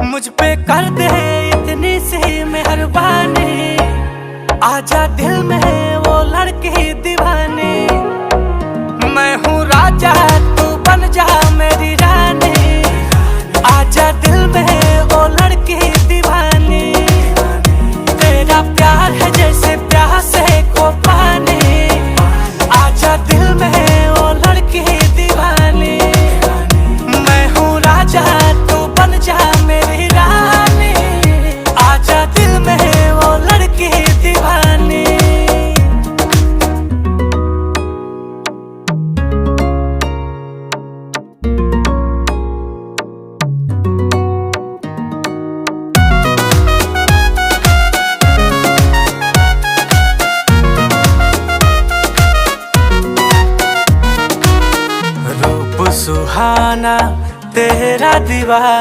मुझ पे कर दे इतनी सी मेहरबानी, आजा दिल में वो लड़की दीवानी। मैं हूँ राजा तू बन जा मेरी रानी, आजा दिल में वो लड़की दीवानी। तेरा प्यार है जैसे प्यासे को पानी, आजा दिल में वो लड़की दीवानी। मैं हूँ राजा तू बन जा मेरी रानी, आजा दिल में वो लड़की दीवानी। रूप सुहाना तेरा दीवार